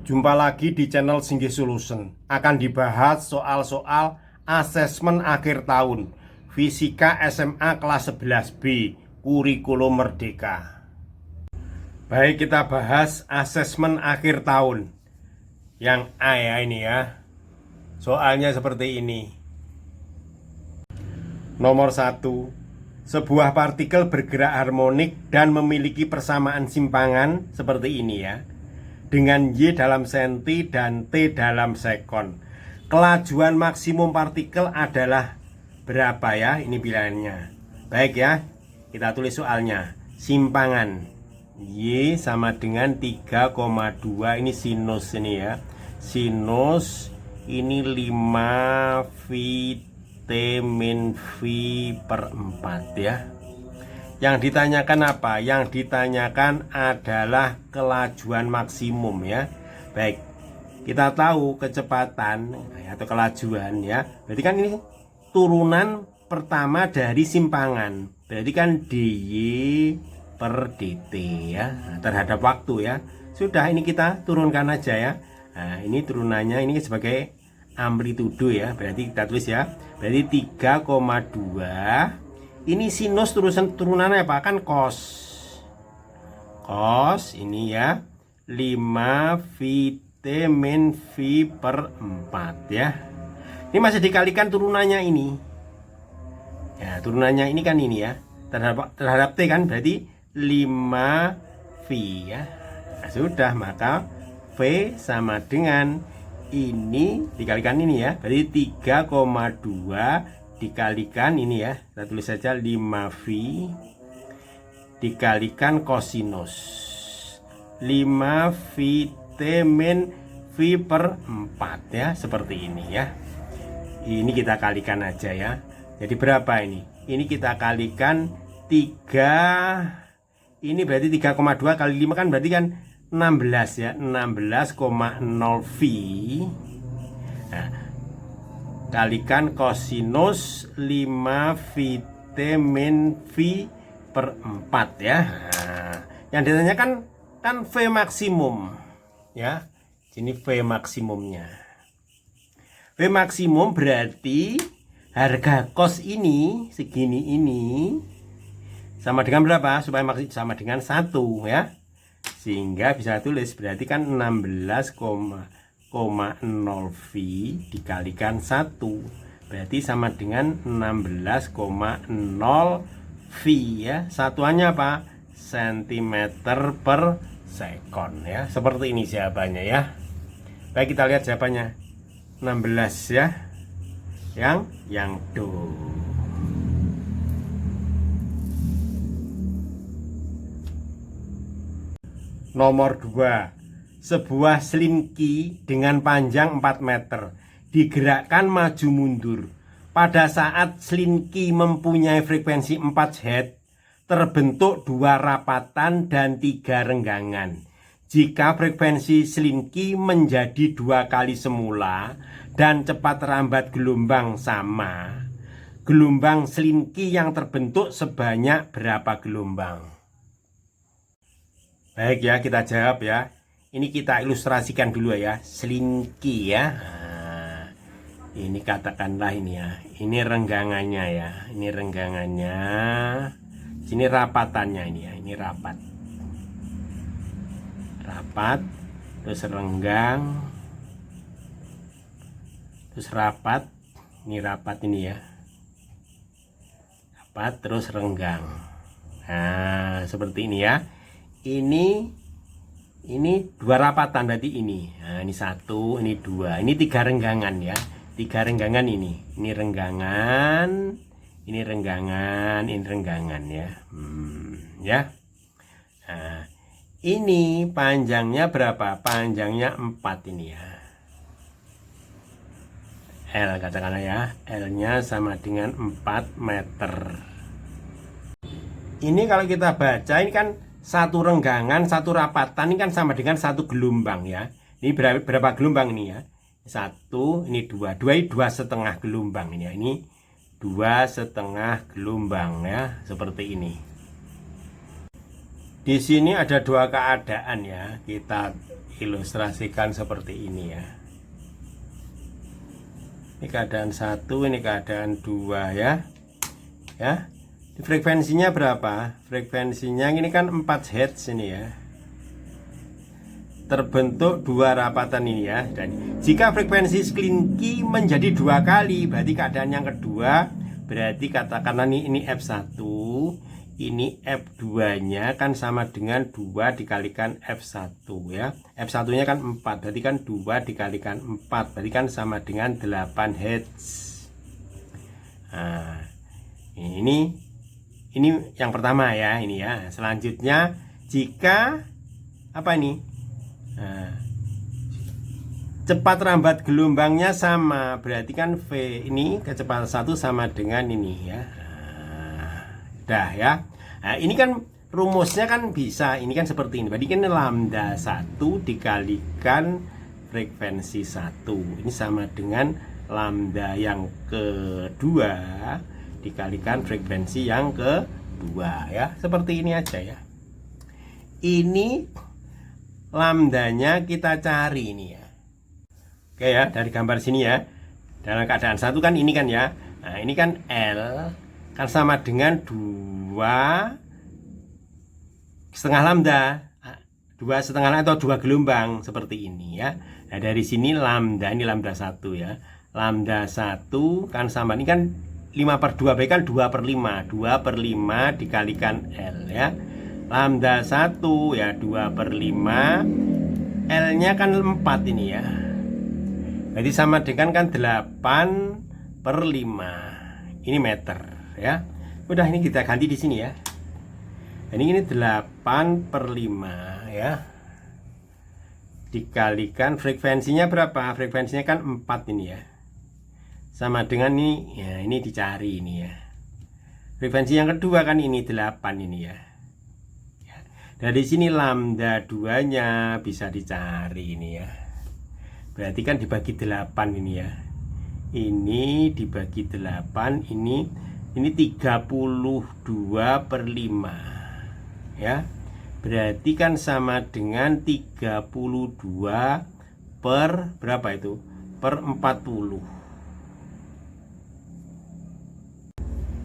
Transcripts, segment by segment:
Jumpa lagi di channel Singgih Solution. Akan dibahas soal-soal asesmen akhir tahun Fisika SMA kelas 11B Kurikulum Merdeka. Baik, kita bahas asesmen akhir tahun yang A ya, ini ya. Soalnya seperti ini. Nomor 1. Sebuah partikel bergerak harmonik dan memiliki persamaan simpangan seperti ini ya, dengan Y dalam senti dan T dalam sekon. Kelajuan maksimum partikel adalah berapa ya? Ini pilihannya. Baik ya, kita tulis soalnya. Simpangan Y sama dengan 3,2. Ini sinus ini ya. Sinus ini 5 T min V per 4 ya. Yang ditanyakan apa? Yang ditanyakan adalah kelajuan maksimum ya. Baik, kita tahu kecepatan atau kelajuan ya. Berarti kan ini turunan pertama dari simpangan. Berarti kan dy per dt ya, terhadap waktu ya. Sudah, ini kita turunkan aja ya. Nah, ini turunannya ini sebagai amplitudo ya. Berarti kita tulis ya. Berarti 3,2. Ini sinus turunannya apa? Kan cos. Cos ini ya 5 T min V per 4 ya. Ini masih dikalikan turunannya ini. Ya, turunannya ini kan ini ya. Terhadap T kan berarti 5 V ya. Nah, sudah, maka V sama dengan ini dikalikan ini ya. Berarti 3,2 dikalikan ini ya, kita tulis saja 5V dikalikan kosinus 5 T min V per 4 ya, seperti ini ya. Ini kita kalikan aja ya. Jadi berapa ini? Ini kita kalikan 3. Ini berarti 3,2 kali 5 kan berarti kan 16 ya, 16,0 V. Nah, kalikan kosinus 5 T min V per 4 ya. Nah, yang ditanyakan kan V maksimum ya. Ini V maksimumnya. V maksimum berarti harga kos ini segini ini sama dengan berapa? Supaya sama dengan 1 ya. Sehingga bisa tulis berarti kan 16,0 V dikalikan 1 berarti sama dengan 16,0 V ya. Satuannya apa? Sentimeter per sekon ya. Seperti ini jawabannya ya. Baik, kita lihat jawabannya. 16 ya. Yang do. Nomor 2. Sebuah selinki dengan panjang 4 meter digerakkan maju mundur. Pada saat selinki mempunyai frekuensi 4 Hz, terbentuk 2 rapatan dan 3 renggangan. Jika frekuensi selinki menjadi 2 kali semula dan cepat rambat gelombang sama, gelombang selinki yang terbentuk sebanyak berapa gelombang? Baik ya, kita jawab ya. Ini kita ilustrasikan dulu ya, selinki ya. Nah, ini katakanlah ini ya, ini renggangannya ya, ini renggangannya, sini rapatannya ini ya, ini rapat, terus renggang, terus rapat, ini rapat ini ya, rapat terus renggang. Nah, seperti ini ya. Ini 2 rapatan berarti ini. Nah, ini 1, ini 2, ini 3 renggangan ya. 3 renggangan ini. Ini renggangan, ini renggangan, ini renggangan ya. Ya. Nah, ini panjangnya berapa? Panjangnya 4 ini ya. L katakanlah ya. L-nya sama dengan 4 meter. Ini kalau kita baca ini kan 1 renggangan, 1 rapatan, ini kan sama dengan 1 gelombang ya. Ini berapa gelombang ini ya? 1, ini 2. 2 ini 2,5 gelombang ini ya. Ini 2,5 gelombang ya, seperti ini. Di sini ada 2 keadaan ya. Kita ilustrasikan seperti ini ya. Ini keadaan 1, ini keadaan 2 ya. Ya. Frekuensinya berapa? Frekuensinya ini kan 4 Hz ini ya. Terbentuk 2 rapatan ini ya. Dan jika frekuensi Slinky menjadi 2 kali, berarti keadaan yang kedua, berarti katakanlah ini F1, ini F2-nya kan sama dengan 2 dikalikan F1 ya. F1-nya kan 4, berarti kan 2 dikalikan 4, berarti kan sama dengan 8 Hz. Nah, ini yang pertama ya, ini ya. Selanjutnya jika apa ini? Nah, cepat rambat gelombangnya sama, berarti kan V ini kecepatan 1 sama dengan ini ya. Dah ya. Nah, ini kan rumusnya kan bisa, ini kan seperti ini. Berarti kan lambda 1 dikalikan frekuensi 1. Ini sama dengan lambda yang kedua dikalikan frekuensi yang kedua ya. Seperti ini aja ya. Ini lambdanya kita cari ini ya. Oke ya, dari gambar sini ya. Dalam keadaan 1 kan ini kan ya. Nah, ini kan L kan sama dengan 2 setengah lambda, 2 setengah atau 2 gelombang seperti ini ya. Nah, dari sini lambda, ini lambda 1 ya. Lambda 1 kan sama, ini kan 5/2, berarti kan 2/5. 2/5 dikalikan L ya. Lambda 1 ya 2/5, L-nya kan 4 ini ya. Jadi sama dengan kan 8/5. Ini meter ya. Udah, ini kita ganti di sini ya. Ini 8/5 ya. Dikalikan frekuensinya berapa? Frekuensinya kan 4 ini ya. Sama dengan ini ya, ini dicari ini ya. Frekuensi yang kedua kan ini 8 ini ya. Dari sini lambda 2-nya bisa dicari ini ya. Berarti kan dibagi 8 ini ya. Ini dibagi 8, ini 32/5 ya. Berarti kan sama dengan 32 per berapa itu? Per 40.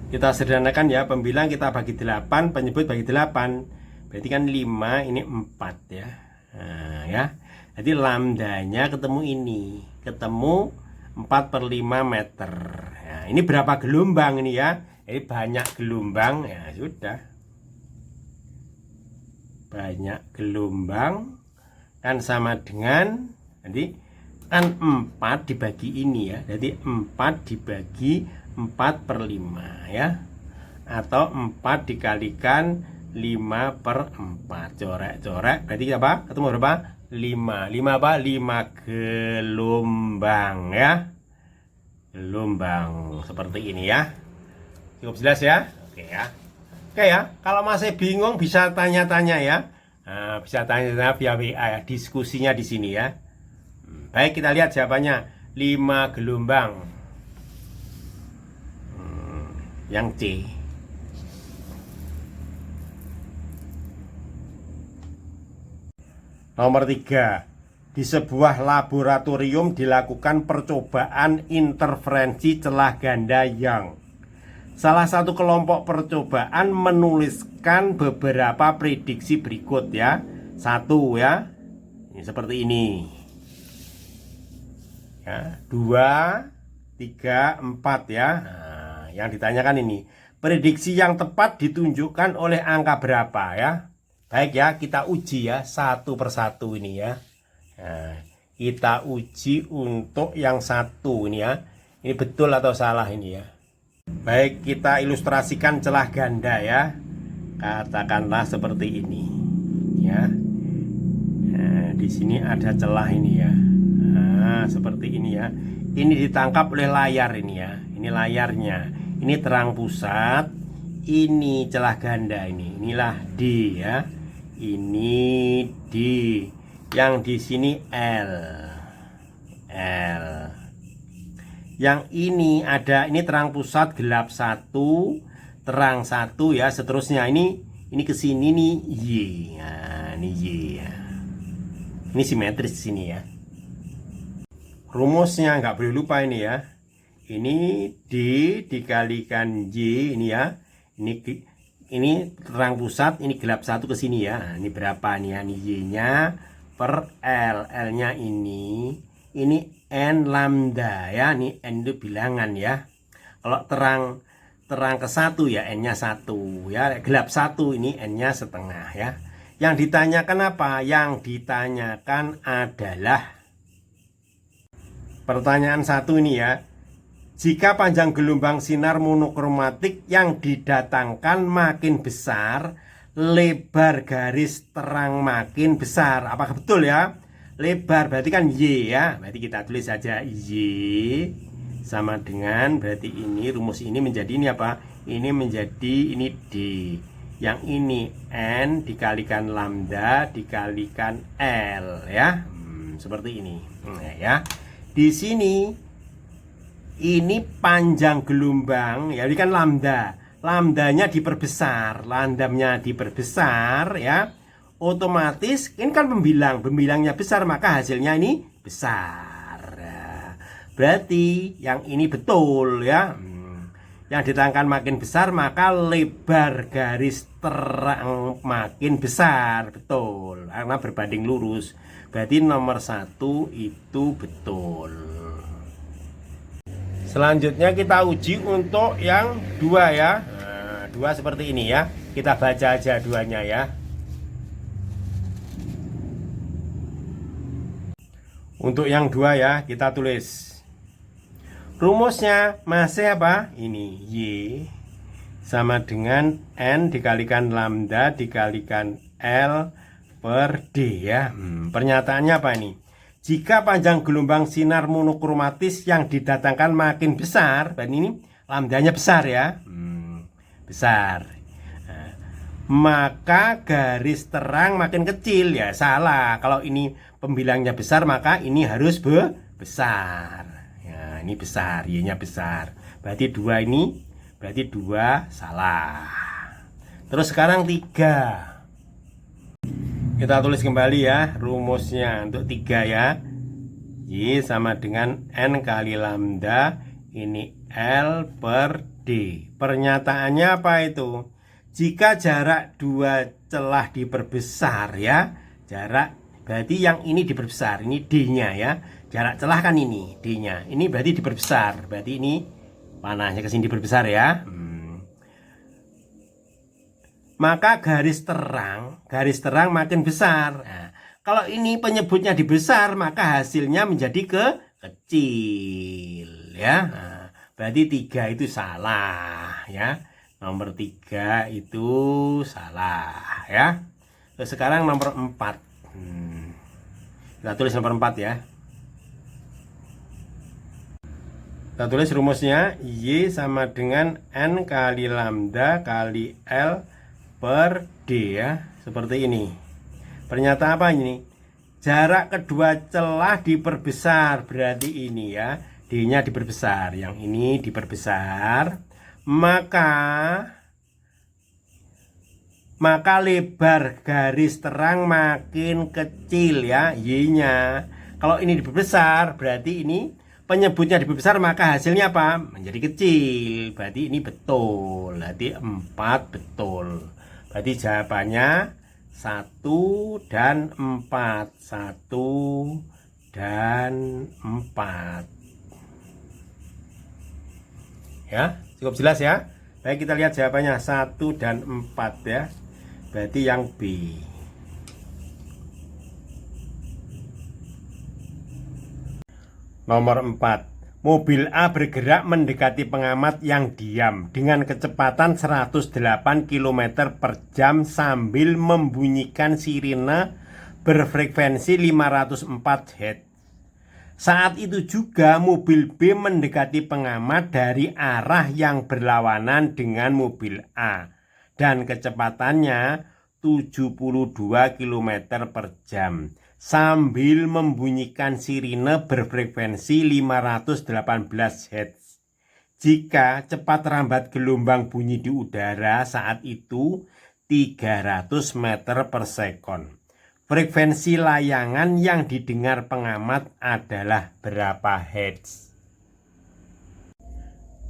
Kita sederhanakan ya, pembilang kita bagi 8, penyebut bagi 8. Berarti kan 5, ini 4 ya. Nah, ya. Jadi lambdanya ketemu ini. Ketemu 4/5 meter. Nah, ini berapa gelombang ini ya? Ini banyak gelombang ya, sudah. Banyak gelombang kan sama dengan, jadi kan 4 dibagi ini ya. Jadi 4 dibagi 4/5 ya. Atau 4 dikalikan 5/4. Coret-coret berarti apa? Ketemu berapa? 5 apa? 5 gelombang ya. Gelombang seperti ini ya. Cukup jelas ya? Oke ya. Oke ya, kalau masih bingung bisa tanya-tanya ya. Nah, bisa tanya-tanya via WA ya. Diskusinya di sini ya. Baik, kita lihat jawabannya. 5 gelombang. Yang C. Nomor 3, di sebuah laboratorium dilakukan percobaan interferensi celah ganda Young. Salah satu kelompok percobaan menuliskan beberapa prediksi berikut ya. 1 ya, ini seperti ini ya. 2, 3, 4 ya. Nah, yang ditanyakan ini, prediksi yang tepat ditunjukkan oleh angka berapa ya. Baik ya, kita uji ya satu persatu ini ya. Nah, kita uji untuk yang 1 ini ya. Ini betul atau salah ini ya. Baik, kita ilustrasikan celah ganda ya. Katakanlah seperti ini ya. Nah, di sini ada celah ini ya. Nah, seperti ini ya. Ini ditangkap oleh layar ini ya. Ini layarnya. Ini terang pusat. Ini celah ganda ini. Inilah D ya. Ini D. Yang di sini L. Yang ini ada, ini terang pusat, gelap 1, terang 1 ya, seterusnya ini ke sini nih Y. Nah, ini Y ya. Ini simetris di sini ya. Rumusnya nggak boleh lupa ini ya. Ini D dikalikan Y ini ya. Ini terang pusat, ini gelap satu ke sini ya. Nah, ini berapa nih ya? Ini Y-nya per L. L-nya ini N lambda ya. Ini N itu bilangan ya. Kalau terang ke satu ya N-nya 1 ya. Gelap satu ini N-nya setengah ya. Yang ditanyakan apa? Yang ditanyakan adalah pertanyaan 1 ini ya. Jika panjang gelombang sinar monokromatik yang didatangkan makin besar, lebar garis terang makin besar. Apakah betul ya? Lebar berarti kan Y ya. Berarti kita tulis saja Y sama dengan, berarti ini rumus ini menjadi ini apa? Ini menjadi ini D. Yang ini N dikalikan lambda dikalikan L ya. Seperti ini. Ya. Di sini ini panjang gelombang ya, ini kan lambda. Lambdanya diperbesar, lambdanya diperbesar ya. Otomatis ini kan pembilangnya besar, maka hasilnya ini besar. Berarti yang ini betul ya. Yang ditangkan makin besar, maka lebar garis terang makin besar. Betul, karena berbanding lurus. Berarti nomor 1 itu betul. Selanjutnya kita uji untuk yang 2 ya. Nah, 2 seperti ini ya. Kita baca aja 2-nya ya. Untuk yang 2 ya, kita tulis. Rumusnya masih apa? Ini Y sama dengan N dikalikan lambda dikalikan L per D ya. Pernyataannya apa ini? Jika panjang gelombang sinar monokromatis yang didatangkan makin besar, dan ini lambdanya besar ya, besar, nah, maka garis terang makin kecil ya. Salah, kalau ini pembilangnya besar maka ini harus besar ya. Ini besar, Y-nya besar, berarti 2 ini, berarti 2 salah. Terus sekarang 3. Kita tulis kembali ya rumusnya untuk 3 ya. Y sama dengan N kali lambda, ini L per D. Pernyataannya apa itu? Jika jarak 2 celah diperbesar ya, jarak berarti yang ini diperbesar, ini D-nya ya. Jarak celah kan ini D-nya. Ini berarti diperbesar. Berarti ini panahnya ke sini diperbesar ya. Maka garis terang makin besar. Nah, kalau ini penyebutnya dibesar, maka hasilnya menjadi kecil ya. Nah, berarti 3 itu salah ya. Nomor 3 itu salah ya. Terus sekarang nomor 4. Kita tulis nomor 4 ya. Kita tulis rumusnya Y sama dengan N kali lambda kali L per D ya, seperti ini. Pernyataan apa ini? Jarak kedua celah diperbesar, berarti ini ya, D-nya diperbesar, yang ini diperbesar, maka lebar garis terang makin kecil ya, Y-nya. Kalau ini diperbesar, berarti ini penyebutnya diperbesar, maka hasilnya apa? Menjadi kecil. Berarti ini betul. Berarti 4 betul. Berarti jawabannya 1 dan 4. 1 dan 4. Ya, cukup jelas ya. Baik, kita lihat jawabannya 1 dan 4 ya. Berarti yang B. Nomor 4. Mobil A bergerak mendekati pengamat yang diam dengan kecepatan 108 km per jam sambil membunyikan sirine berfrekuensi 504 Hz. Saat itu juga mobil B mendekati pengamat dari arah yang berlawanan dengan mobil A dan kecepatannya 72 km per jam sambil membunyikan sirine berfrekuensi 518 Hz. Jika cepat rambat gelombang bunyi di udara saat itu 300 meter per sekon, frekuensi layangan yang didengar pengamat adalah berapa hertz?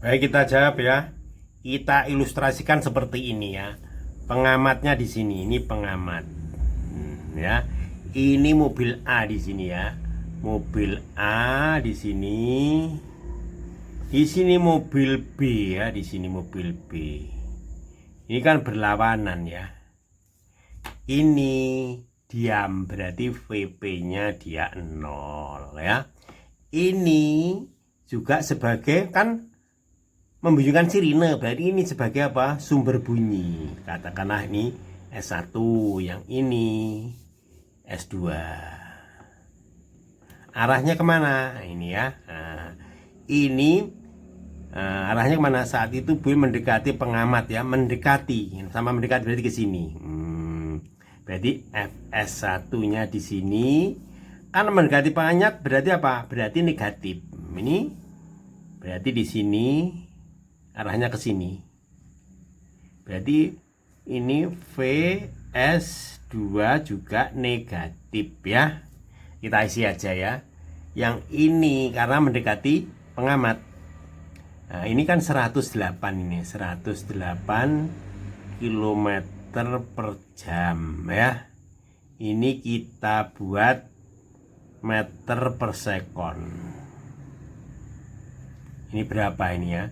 Baik, kita jawab ya. Kita ilustrasikan seperti ini ya. Pengamatnya di sini, ini pengamat. Ya. Ini mobil A di sini ya. Mobil A di sini. Di sini mobil B ya, di sini mobil B. Ini kan berlawanan ya. Ini diam, berarti VP-nya dia 0 ya. Ini juga sebagai kan membunyikan sirine, berarti ini sebagai apa? Sumber bunyi. Katakanlah ini S1, yang ini S2. Arahnya kemana? Ini ya. Nah, ini arahnya kemana? Saat itu Bu mendekati pengamat ya, mendekati, sama mendekati berarti ke sini. Berarti Fs1 nya di sini. Kan mendekati pengamat berarti apa? Berarti negatif. Ini berarti di sini arahnya ke sini. Berarti ini Vs2 juga negatif ya. Kita isi aja ya. Yang ini karena mendekati pengamat. Nah, ini kan 108 ini, 108 km per jam ya. Ini kita buat meter per sekon. Ini berapa ini ya?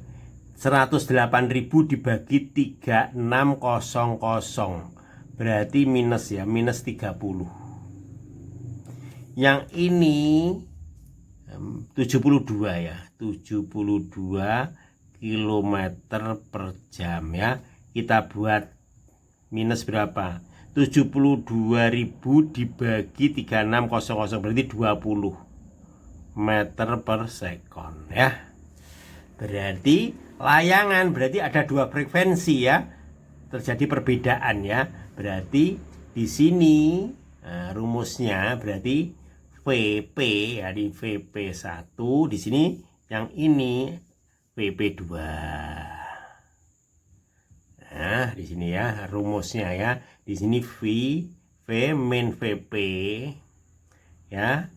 108.000 dibagi 3600. Berarti minus ya, minus 30. Yang ini 72 ya, 72 km per jam ya. Kita buat minus berapa? 72.000 dibagi 3600 berarti 20 meter per sekon ya. Berarti layangan berarti ada dua frekuensi ya. Terjadi perbedaan ya. Berarti di sini rumusnya berarti VP ya, di VP1, di sini yang ini VP2. Nah, di sini ya rumusnya ya. Di sini V min VP ya.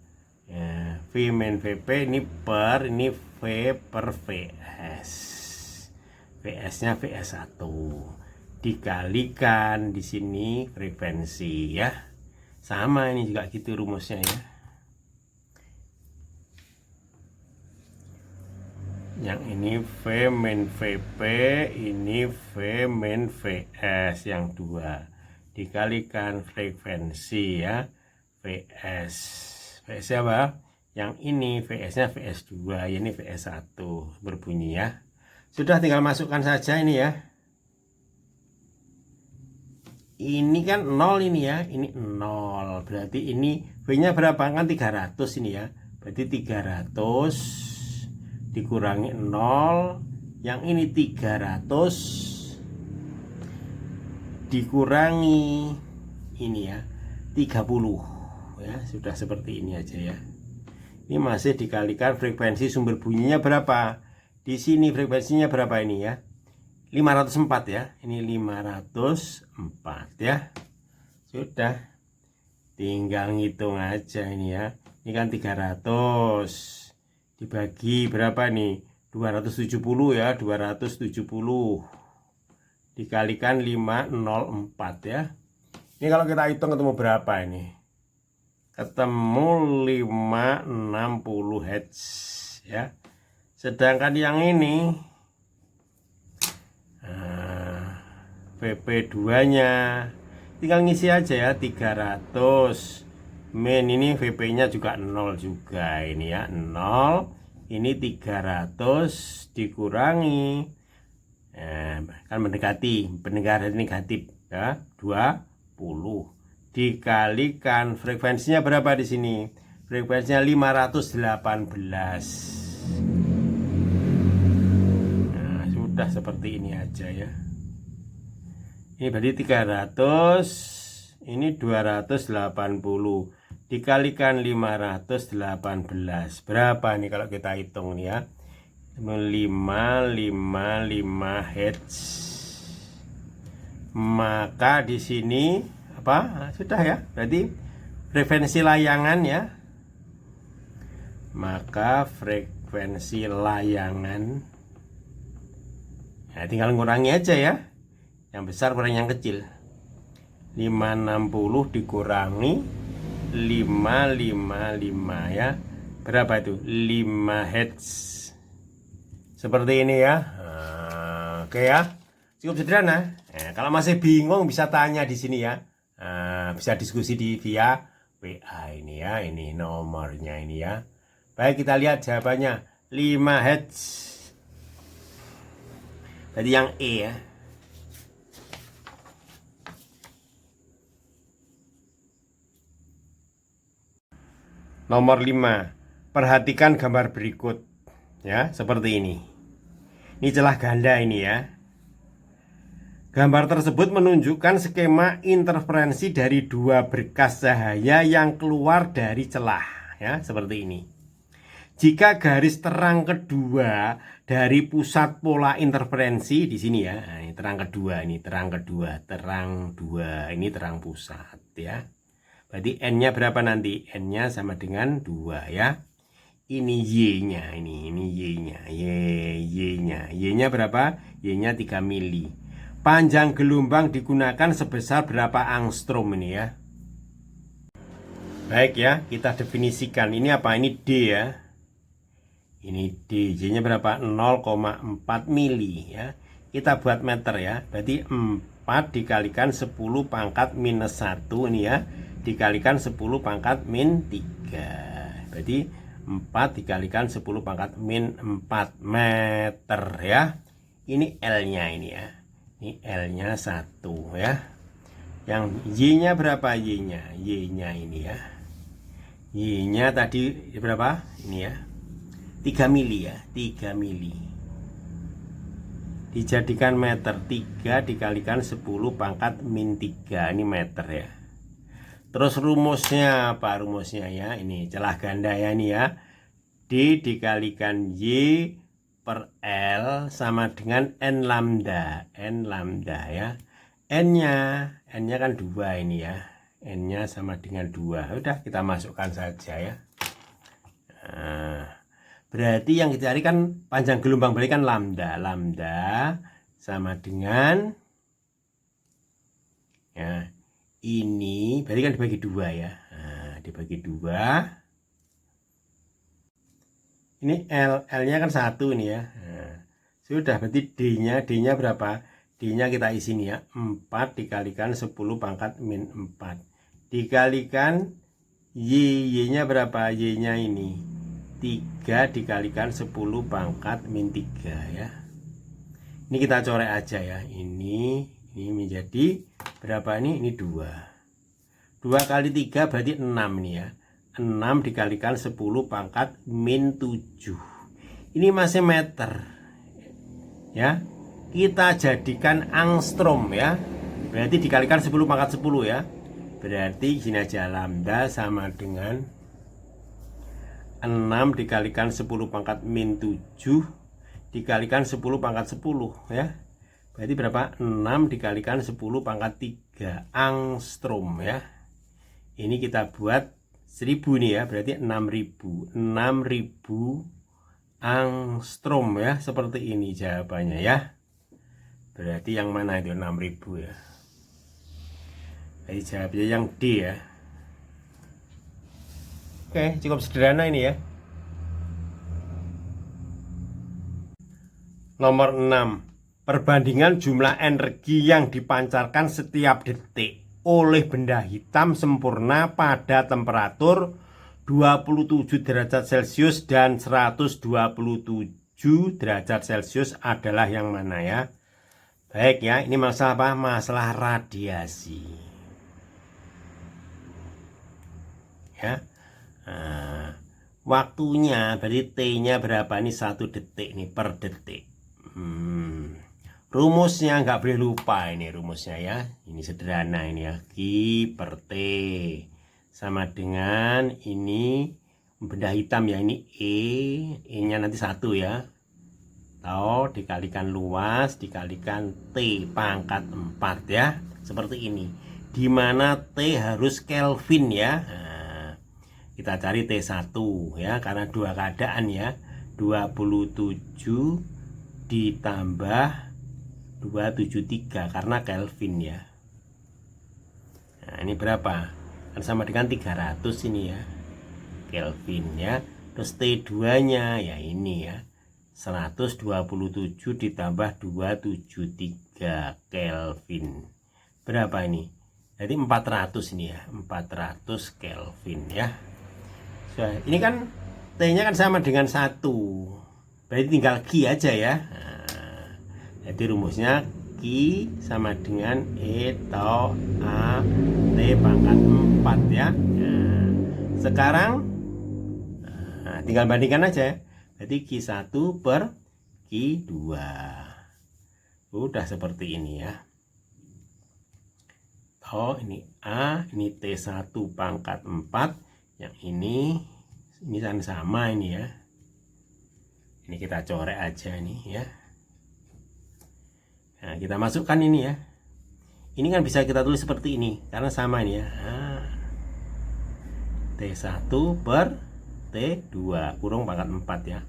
V min VP ini per ini V per VS. VS-nya VS1 dikalikan di sini frekuensi ya. Sama ini juga gitu rumusnya ya. Yang ini V min VP, ini V min VS yang dua dikalikan frekuensi ya, VS. VS apa? Yang ini VS-nya VS2, ini VS1 berbunyi ya. Sudah, tinggal masukkan saja ini ya. Ini kan 0 ini ya, ini 0. Berarti ini V-nya berapa? Kan 300 ini ya. Berarti 300 dikurangi 0, yang ini 300 dikurangi ini ya 30 ya. Sudah seperti ini aja ya. Ini masih dikalikan frekuensi sumber bunyinya berapa. Di sini frekuensinya berapa ini ya, 504 ya. Ini 504 ya. Sudah, tinggal ngitung aja ini ya. Ini kan 300 dibagi berapa nih? 270 ya, 270 dikalikan 504 ya. Ini kalau kita hitung ketemu berapa ini? Ketemu 560 Hz ya. Sedangkan yang ini VP2 nya tinggal ngisi aja ya, 300 min ini VP nya juga 0 juga ini ya, 0. Ini 300 dikurangi kan mendekati pendengaran negatif ya, 20 dikalikan frekuensinya berapa di sini? Frekuensinya 518. Nah, sudah seperti ini aja ya. Ini berarti 300, ini 280 dikalikan 518. Berapa nih kalau kita hitung nih ya? 555 Hz. Maka di sini apa? Sudah ya. Berarti frekuensi layangan ya. Maka frekuensi layangan, nah, tinggal ngurangi aja ya, yang besar kurang yang kecil. 560 dikurangi 555 ya, berapa itu? 5 Hz. Seperti ini ya. Oke ya, cukup sederhana. Nah, kalau masih bingung bisa tanya di sini ya. Bisa diskusi di via WA ini ya, ini nomornya ini ya. Baik, kita lihat jawabannya 5 Hz. Jadi yang E ya. Nomor 5. Perhatikan gambar berikut ya, seperti ini. Ini celah ganda ini ya. Gambar tersebut menunjukkan skema interferensi dari dua berkas cahaya yang keluar dari celah ya, seperti ini. Jika garis terang kedua dari pusat pola interferensi di sini ya, nah, ini terang kedua, ini terang kedua, terang 2, ini terang pusat ya. Berarti N-nya berapa nanti? N-nya sama dengan 2 ya. Ini Y-nya, ini Y-nya, Y-nya. Y-nya berapa? Y-nya 3 mili. Panjang gelombang digunakan sebesar berapa angstrom ini ya? Baik ya, kita definisikan. Ini apa? Ini D ya. Ini D, Y-nya berapa? 0,4 mili ya. Kita buat meter ya. Berarti 4 dikalikan 10 pangkat minus 1 ini ya, dikalikan 10 pangkat min 3. Berarti 4 dikalikan 10 pangkat min 4 meter ya. Ini L-nya ini ya. Ini L-nya 1 ya. Yang Y-nya berapa? Y-nya ini ya. Y-nya tadi berapa? Ini ya. 3 mili ya, 3 mili. Dijadikan meter, 3 dikalikan 10 pangkat min 3. Ini meter ya. Terus rumusnya apa? Rumusnya ya, ini celah ganda ya, ini ya. D dikalikan Y per L sama dengan N lambda. N lambda ya. N-nya kan 2 ini ya. N-nya sama dengan 2. Udah, kita masukkan saja ya. Nah, berarti yang kita cari kan panjang gelombang balik kan lambda. Lambda sama dengan ya, ini berarti kan dibagi 2 ya. Nah, dibagi 2. Ini L-nya kan 1 ini ya. Nah, sudah, berarti D-nya berapa? D-nya kita isi nih ya. 4 dikalikan 10 pangkat min 4. Dikalikan Y-nya berapa? Y-nya ini 3 dikalikan 10 pangkat min 3 ya. Ini kita coret aja ya. Ini menjadi berapa ini? Ini 2. 2 kali 3 berarti 6 nih ya. 6 dikalikan 10 pangkat min 7. Ini masih meter ya. Kita jadikan angstrom ya. Berarti dikalikan 10 pangkat 10 ya. Berarti gini aja, lambda sama dengan 6 dikalikan 10 pangkat min 7 dikalikan 10 pangkat 10 ya. Berarti berapa? 6 dikalikan 10 pangkat 3 angstrom ya. Ini kita buat 1000 nih ya, berarti 6000 angstrom ya. Seperti ini jawabannya ya. Berarti yang mana itu 6000 ya? Jadi jawabnya yang D ya. Oke, cukup sederhana ini ya. Nomor 6. Perbandingan jumlah energi yang dipancarkan setiap detik oleh benda hitam sempurna pada temperatur 27 derajat Celcius dan 127 derajat Celcius adalah yang mana ya? Baik ya, ini masalah apa? Masalah radiasi ya. Nah, waktunya berarti T-nya berapa? Ini 1 detik nih, per detik. Rumusnya nggak boleh lupa ini rumusnya ya. Ini sederhana ini ya. Q per T sama dengan ini benda hitam ya, ini E-nya nanti 1 ya. Tau dikalikan luas dikalikan T pangkat 4 ya. Seperti ini. di mana T harus Kelvin ya. Nah, kita cari T1 ya, karena dua keadaan ya. 27 ditambah 273 karena Kelvin ya. Nah, ini berapa? Kan sama dengan 300 ini ya. Kelvin ya. Terus T2-nya ya ini ya. 127 ditambah 273 Kelvin. Berapa ini? Jadi 400 ini ya. 400 Kelvin ya. So, ini kan T-nya kan sama dengan 1. Berarti tinggal Q aja ya. Nah, jadi rumusnya Q sama dengan E tau A T pangkat 4 ya. Nah, sekarang tinggal bandingkan aja. Berarti Q1 per Q2. Udah seperti ini ya. Oh, ini A, ini T1 pangkat 4. Yang ini kan sama ini ya. Ini kita coret aja nih ya. Nah, kita masukkan ini ya. Ini kan bisa kita tulis seperti ini karena sama ini ya. Nah, T1 per T2 kurung pangkat 4 ya.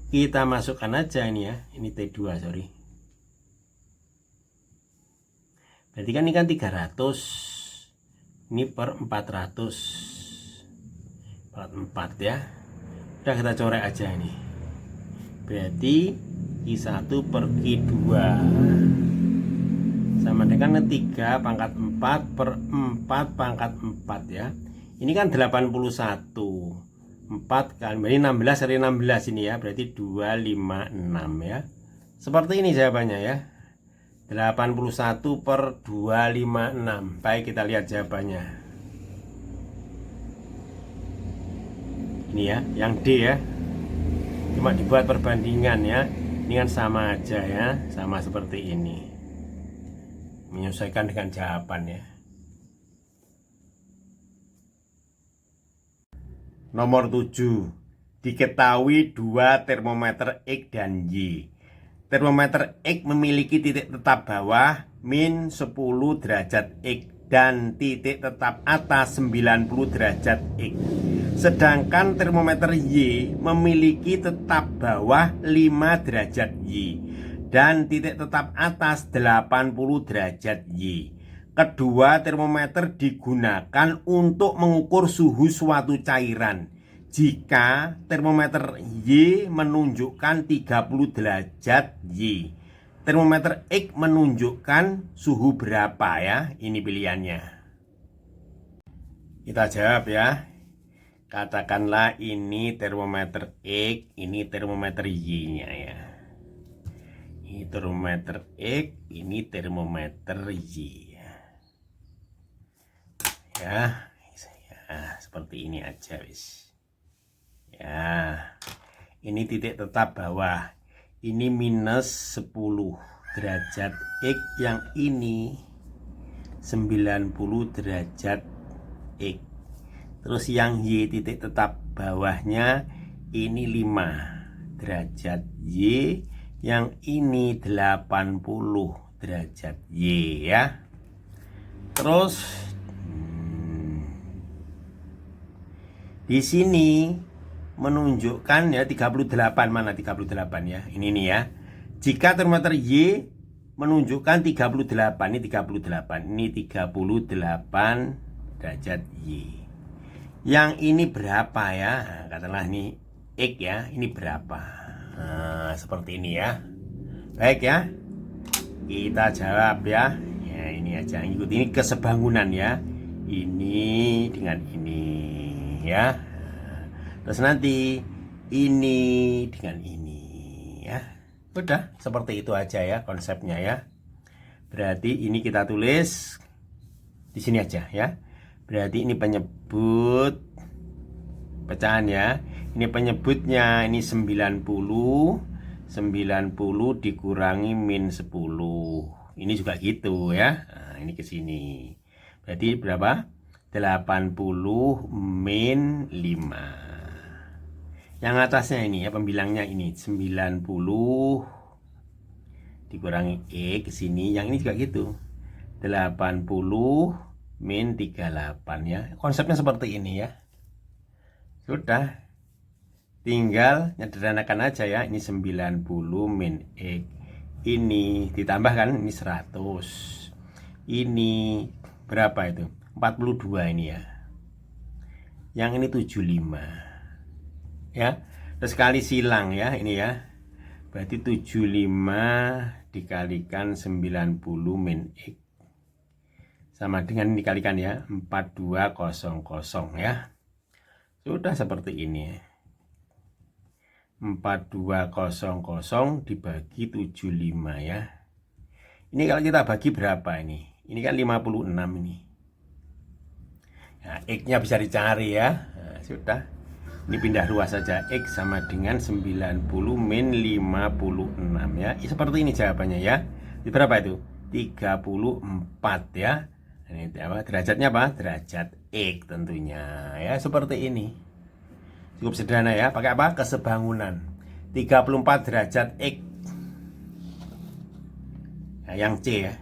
Kita masukkan aja ini ya. Ini T2 sorry. Berarti kan ini kan 300. Ini per 400. 4 ya. Udah kita coret aja ini. Berarti Q1 per Q2 sama dengan 3 pangkat 4 per 4 pangkat 4 ya. Ini kan 81. 4 kan berarti 16 dari 16 ini ya. Berarti 256 ya. Seperti ini jawabannya ya. 81 per 256. Baik, kita lihat jawabannya. Ini ya, yang D ya. Cuma dibuat perbandingan ya. Ini kan sama aja ya, sama seperti ini. Menyesuaikan dengan jawaban ya. Nomor 7. Diketahui dua termometer X dan Y. Termometer X memiliki titik tetap bawah min 10 derajat X dan titik tetap atas 90 derajat X. Sedangkan termometer Y memiliki tetap bawah 5 derajat Y dan titik tetap atas 80 derajat Y. Kedua termometer digunakan untuk mengukur suhu suatu cairan. Jika termometer Y menunjukkan 30 derajat Y, termometer X menunjukkan suhu berapa ya? Ini pilihannya. Kita jawab ya. Katakanlah ini termometer X, ini termometer Y-nya ya. Ini termometer X, ini termometer Y. Ya, seperti ini aja wis. Ya, ini titik tetap bawah. Ini minus 10 derajat X, yang ini 90 derajat X. Terus yang Y titik tetap bawahnya ini 5 derajat Y, yang ini 80 derajat Y ya. Terus di sini menunjukkan ya 38, mana 38 ya, ini nih ya. Jika termometer Y menunjukkan 38, ini 38, ini 38 derajat Y. Yang ini berapa ya? Nah, katakanlah ini X ya, ini berapa? Nah, seperti ini ya. Baik ya, kita jawab ya. Ya ini aja, ikut ini kesebangunan ya. Ini dengan ini ya. Terus nanti ini dengan ini ya. Udah seperti itu aja ya konsepnya ya. Berarti ini kita tulis di sini aja ya. Berarti ini penyebut pecahan ya. Ini penyebutnya ini 90 dikurangi min 10. Ini juga gitu ya. Nah, ini ke sini. Berarti berapa? 80 min 5. Yang atasnya ini ya, pembilangnya ini 90 dikurangi E ke sini. Yang ini juga gitu. 80 min 38 ya. Konsepnya seperti ini ya. Sudah, tinggal nyederhanakan aja ya. Ini 90 min X. Ini ditambahkan, ini 100. Ini berapa itu? 42 ini ya. Yang ini 75 ya. Terus kali silang ya ini ya. Berarti 75 dikalikan 90 min X sama dengan dikalikan ya 4200 ya. Sudah seperti ini. 4200 dibagi 75 ya. Ini kalau kita bagi berapa ini? Ini kan 56 ini. Nah, X-nya bisa dicari ya. Nah, sudah. Ini pindah ruas saja. X sama dengan 90 min 56 ya. Seperti ini jawabannya ya. Di berapa itu? 34 ya. Ini apa? Derajatnya apa? Derajat X tentunya ya. Seperti ini. Cukup sederhana ya. Pakai apa? Kesebangunan. 34 derajat X. Nah, yang C ya.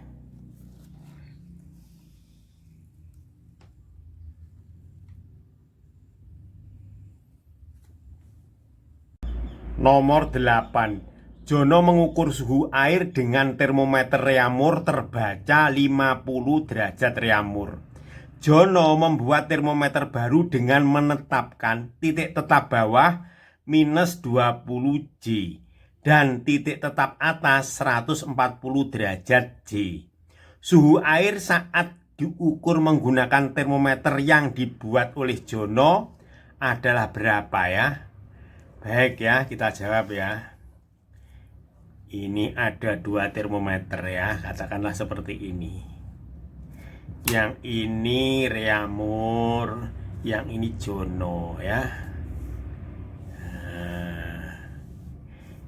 Nomor 8. Jono mengukur suhu air dengan termometer Reaumur terbaca 50 derajat Reaumur. Jono membuat termometer baru dengan menetapkan titik tetap bawah minus 20 J dan titik tetap atas 140 derajat J. Suhu air saat diukur menggunakan termometer yang dibuat oleh Jono adalah berapa ya? Baik ya, kita jawab ya. Ini ada 2 termometer ya, katakanlah seperti ini. Yang ini Reaumur, yang ini Jono ya. Nah,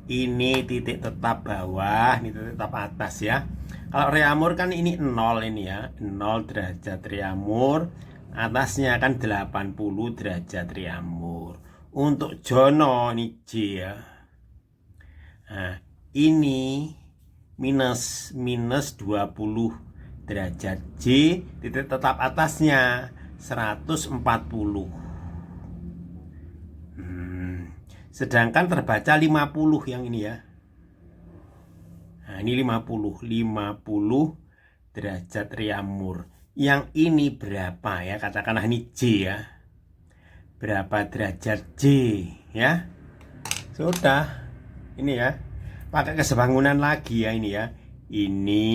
ini titik tetap bawah, ini titik tetap atas ya. Kalau Reaumur kan ini 0 ini ya, 0 derajat Reaumur, atasnya kan 80 derajat Reaumur. Untuk Jono ini J ya. Nah, ini minus 20 derajat J, titik tetap atasnya 140. Sedangkan terbaca 50 yang ini ya. Nah, ini 50 derajat Reaumur. Yang ini berapa ya? Katakanlah ini J ya. Berapa derajat J ya? Sudah. Ini ya. Pakai kesebangunan lagi ya ini ya. Ini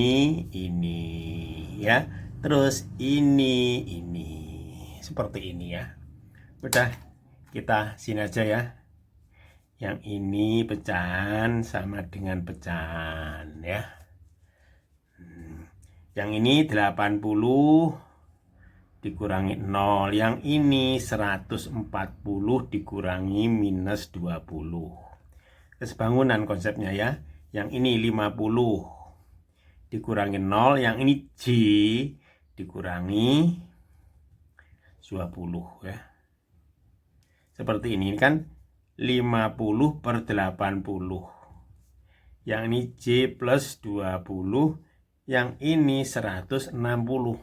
ya. Terus ini. Seperti ini ya. Udah, kita sini aja ya. Yang ini pecahan sama dengan pecahan ya. Yang ini 80 dikurangi 0. Yang ini 140 dikurangi minus 20. Kesebangunan konsepnya ya. Yang ini 50 dikurangi 0. Yang ini J dikurangi 20 ya. Seperti ini kan 50 per 80. Yang ini J plus 20. Yang ini 160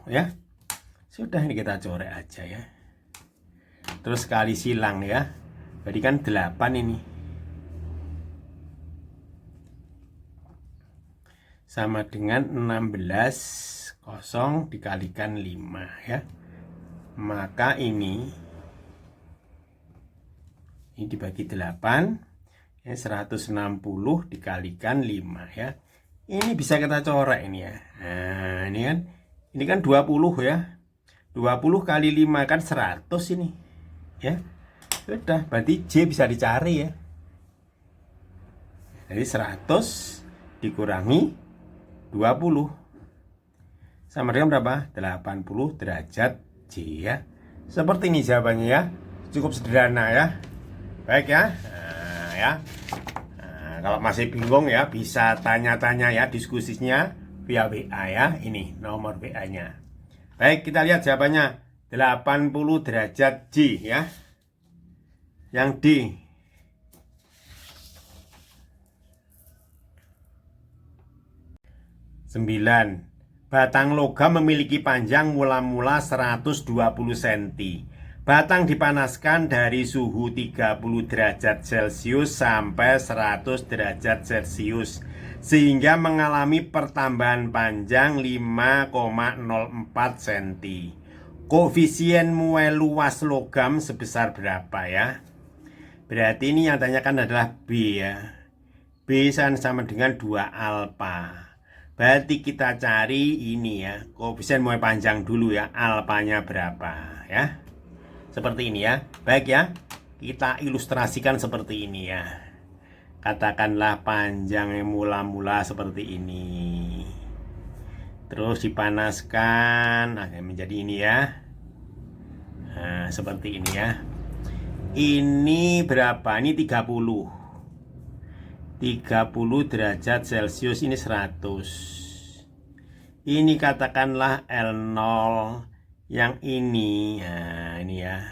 ya. Sudah, ini kita coret aja ya. Terus kali silang ya. Berarti kan 8 ini. Sama dengan 16 kosong dikalikan 5 ya. Maka ini dibagi 8 ya, 160 dikalikan 5 ya. Ini bisa kita coret ini ya. Nah, ini kan 20 ya. 20 kali 5 kan 100 ini ya. Sudah, berarti J bisa dicari ya. Jadi 100 dikurangi 20 sama dengan berapa? 80 derajat J ya. Seperti ini jawabannya ya. Cukup sederhana ya. Baik ya. Nah, ya. Nah, kalau masih bingung ya bisa tanya-tanya ya, diskusinya via WA ya. Ini nomor WA-nya. Baik, kita lihat jawabannya. 80 derajat J ya. Yang D. Batang logam memiliki panjang mula-mula 120 cm. Batang dipanaskan dari suhu 30 derajat Celcius sampai 100 derajat Celcius sehingga mengalami pertambahan panjang 5,04 cm. Koefisien muai luas logam sebesar berapa ya? Berarti ini yang tanyakan adalah B ya. B sama dengan 2 alfa. Berarti kita cari ini ya, koefisien muai panjang dulu ya, alfanya berapa ya. Seperti ini ya. Baik ya, kita ilustrasikan seperti ini ya. Katakanlah panjangnya mula-mula seperti ini. Terus dipanaskan, nah menjadi ini ya. Nah, seperti ini ya. Ini berapa? Ini 30 derajat Celcius, ini 100. Ini katakanlah L0, yang ini. Nah, ini ya.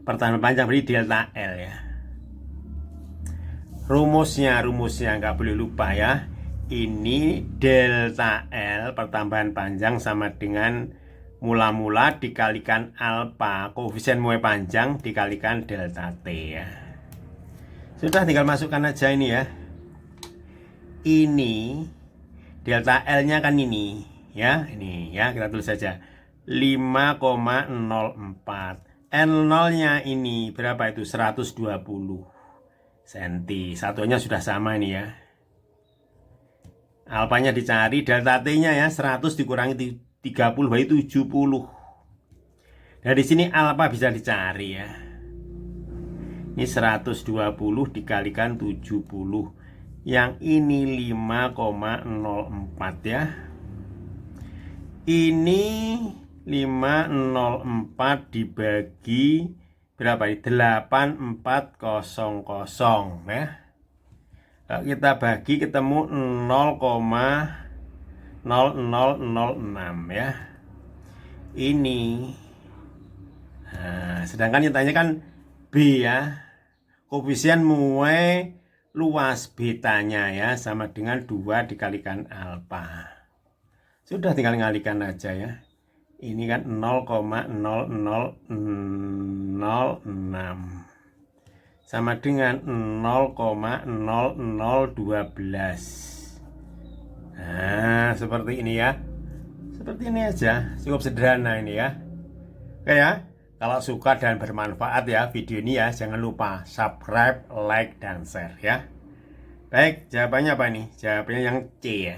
Pertambahan panjang berarti delta L ya. Rumusnya nggak boleh lupa ya. Ini delta L pertambahan panjang sama dengan mula-mula dikalikan alfa, koefisien muai panjang dikalikan delta T ya. Sudah, tinggal masukkan aja ini ya. Ini delta L-nya kan ini ya, ini ya, kita tulis saja 5,04. L0-nya ini berapa itu? 120 cm. Satuannya sudah sama ini ya. Alfanya dicari, delta T-nya ya 100 dikurangi 30 berarti 70. Nah, di sini alfa bisa dicari ya. Ini 120 dikalikan 70. Yang ini 5,04 ya. Ini 504 dibagi berapa ini? 8400 ya. Kalau kita bagi ketemu 0,0006 ya. Ini. Nah, sedangkan yang tanya kan B ya. Koefisien muai luas betanya ya sama dengan 2 dikalikan alfa. Sudah, tinggal ngalikan aja ya. Ini kan 0,0006 sama dengan 0,0012. Nah, seperti ini ya. Seperti ini aja, cukup sederhana ini ya. Oke ya. Kalau suka dan bermanfaat ya video ini ya, jangan lupa subscribe, like, dan share ya. Baik, jawabannya apa nih? Jawabannya yang C ya.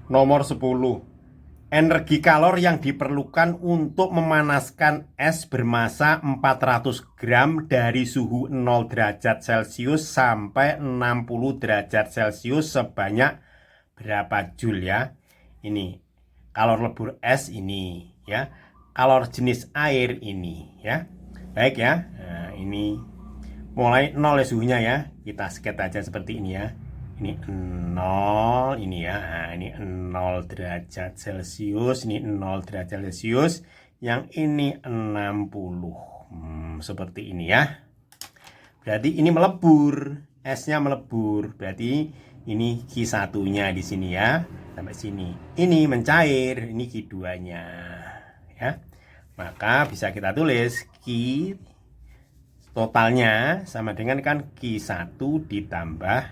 Nomor 10. Energi kalor yang diperlukan untuk memanaskan es bermassa 400 gram dari suhu 0 derajat Celcius sampai 60 derajat Celcius sebanyak berapa joule ya? Ini kalor lebur es ini ya, kalor jenis air ini ya. Baik ya. Nah, ini mulai 0 ya suhunya ya. Kita sketch aja seperti ini ya. Ini 0 ini ya. Nah, ini 0 derajat Celcius, ini 0 derajat Celcius, yang ini 60. Seperti ini ya. Berarti ini melebur, esnya melebur. Berarti ini Q1-nya di sini ya. Sampai sini. Ini mencair, ini Q2-nya ya. Maka bisa kita tulis Q totalnya sama dengan kan Q1 ditambah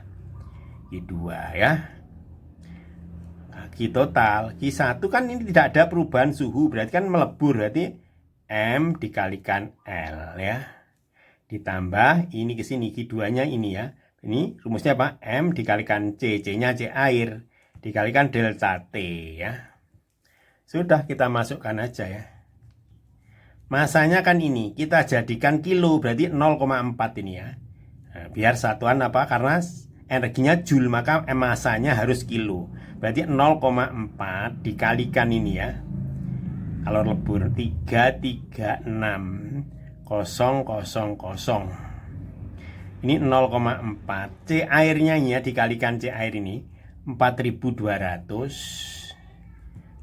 Q2 ya. Nah, Q total, Q1 kan ini tidak ada perubahan suhu, berarti kan melebur, berarti M dikalikan L ya. Ditambah ini ke sini Q2-nya ini ya. Ini rumusnya apa? M dikalikan C, C-nya C air, dikalikan delta T ya. Sudah, kita masukkan aja ya. Masanya kan ini, kita jadikan kilo, berarti 0,4 ini ya. Nah, biar satuan apa? Karena energinya joule, maka masanya harus kilo. Berarti 0,4 dikalikan ini ya. Kalau lebur 336,000. Ini 0,4. C airnya ya, dikalikan C air ini 4200.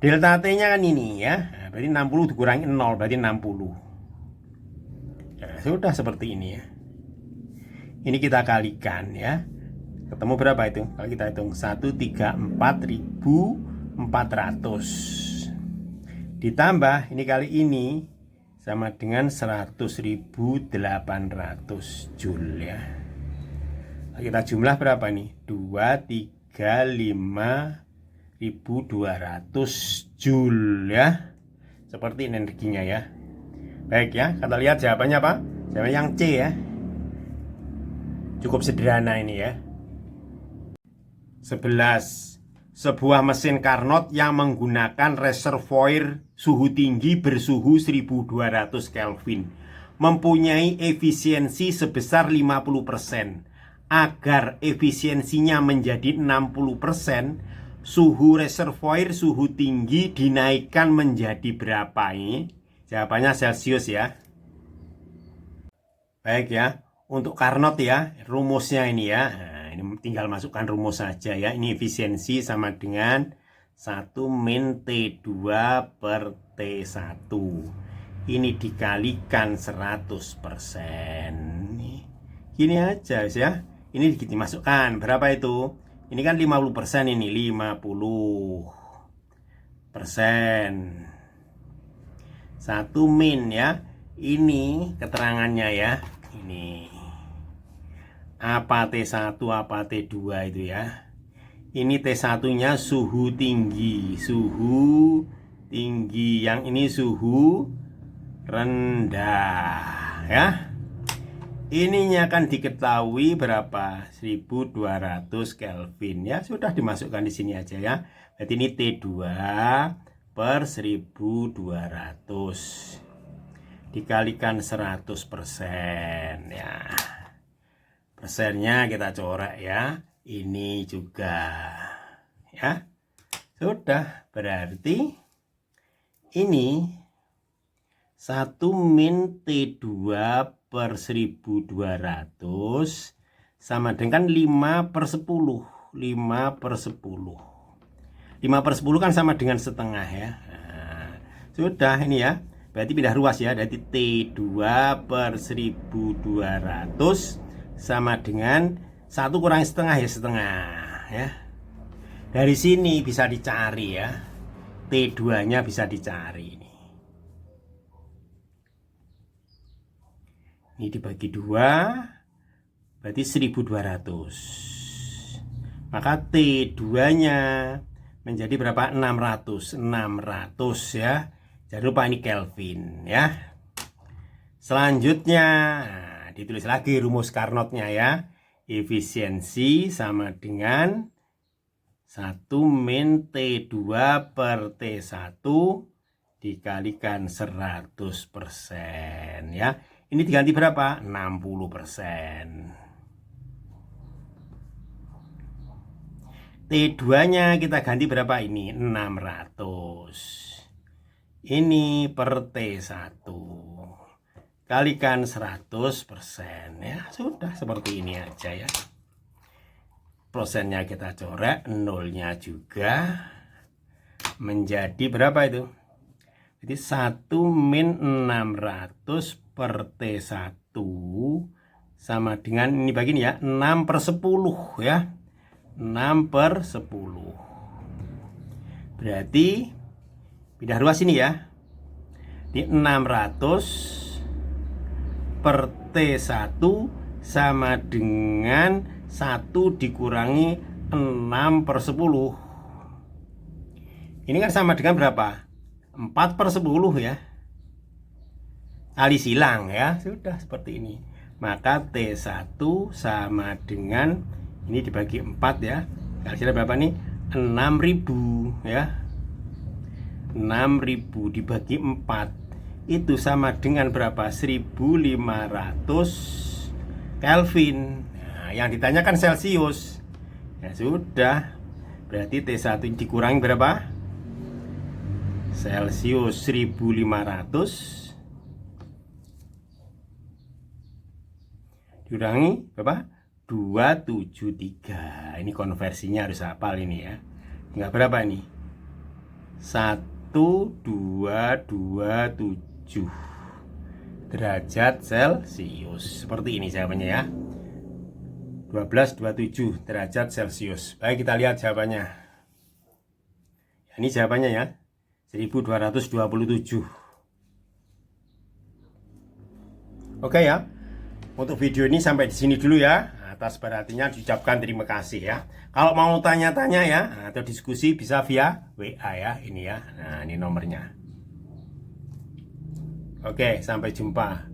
Delta T-nya kan ini ya. Nah, berarti 60 dikurangi 0 berarti 60. Nah, sudah seperti ini ya. Ini kita kalikan ya. Ketemu berapa itu? Kalau kita hitung 134.400 ditambah ini kali ini sama dengan 100.800 Joule ya. Kita jumlah berapa nih? 235.200 Joule ya. Seperti ini energinya ya. Baik ya, kita lihat jawabannya apa? Jawabannya yang C ya. Cukup sederhana ini ya. 11. Sebuah mesin Carnot yang menggunakan reservoir suhu tinggi bersuhu 1200 Kelvin mempunyai efisiensi sebesar 50%. Agar efisiensinya menjadi 60%, suhu reservoir suhu tinggi dinaikkan menjadi berapa ini? Jawabannya Celcius ya. Baik ya, untuk Carnot ya, rumusnya ini ya. Nah, ini tinggal masukkan rumus saja ya. Ini efisiensi sama dengan 1 min T2 per T1. Ini dikalikan 100%. Gini aja ya. Ini dimasukkan berapa itu? Ini kan 50%, ini 50%. 1 min ya. Ini keterangannya ya. Ini apa T1 apa T2 itu ya. Ini T1-nya suhu tinggi, yang ini suhu rendah ya. Ininya akan diketahui berapa? 1200 Kelvin ya. Sudah dimasukkan di sini aja ya. Berarti ini T2 per 1200 dikalikan 100% ya. Persennya kita coret ya. Ini juga ya. Sudah, berarti ini 1 min T2 per 1200 sama dengan 5/10. 5/10 kan sama dengan setengah ya. Nah, sudah ini ya. Berarti pindah ruas ya. Jadi T2 per 1200 sama dengan 1 kurangi setengah ya, setengah ya. Dari sini bisa dicari ya. T2 nya bisa dicari ini. Ini dibagi 2 berarti 1200. Maka T2 nya menjadi berapa? 600 ya. Jangan lupa ini Kelvin ya. Selanjutnya ditulis lagi rumus Carnotnya ya. Efisiensi sama dengan 1 min T2 per T1 dikalikan 100% ya. Ini diganti berapa? 60%. T2-nya kita ganti berapa ini? 600. Ini per T1. Kalikan 100% ya. Sudah seperti ini aja ya. Persennya kita coret, nolnya juga menjadi berapa itu? Jadi 1 min 600 per T1 sama dengan ini bagian ya 6/10 ya. 6/10. Berarti pindah ruas ini ya. Di 600 per T1 sama dengan 1 dikurangi 6/10. Ini kan sama dengan berapa? 4/10 ya. Kali silang ya. Sudah seperti ini. Maka T1 sama dengan ini dibagi 4 ya. Kali silang berapa nih? 6000 ya. 6000 dibagi 4 itu sama dengan berapa? 1500 Kelvin. Nah, yang ditanyakan Celcius. Ya sudah. Berarti T1 dikurangi berapa? Celcius 1500 dikurangi berapa? 273. Ini konversinya harus hafal ini ya. Enggak berapa ini? 1227 derajat Celcius. Seperti ini jawabannya ya. 12,27 derajat Celcius. Baik, kita lihat jawabannya. Ini jawabannya ya, 1227. Oke ya, untuk video ini sampai di sini dulu ya. Atas perhatiannya diucapkan terima kasih ya. Kalau mau tanya-tanya ya atau diskusi bisa via WA ya, ini ya. Nah, ini nomornya. Oke, sampai jumpa.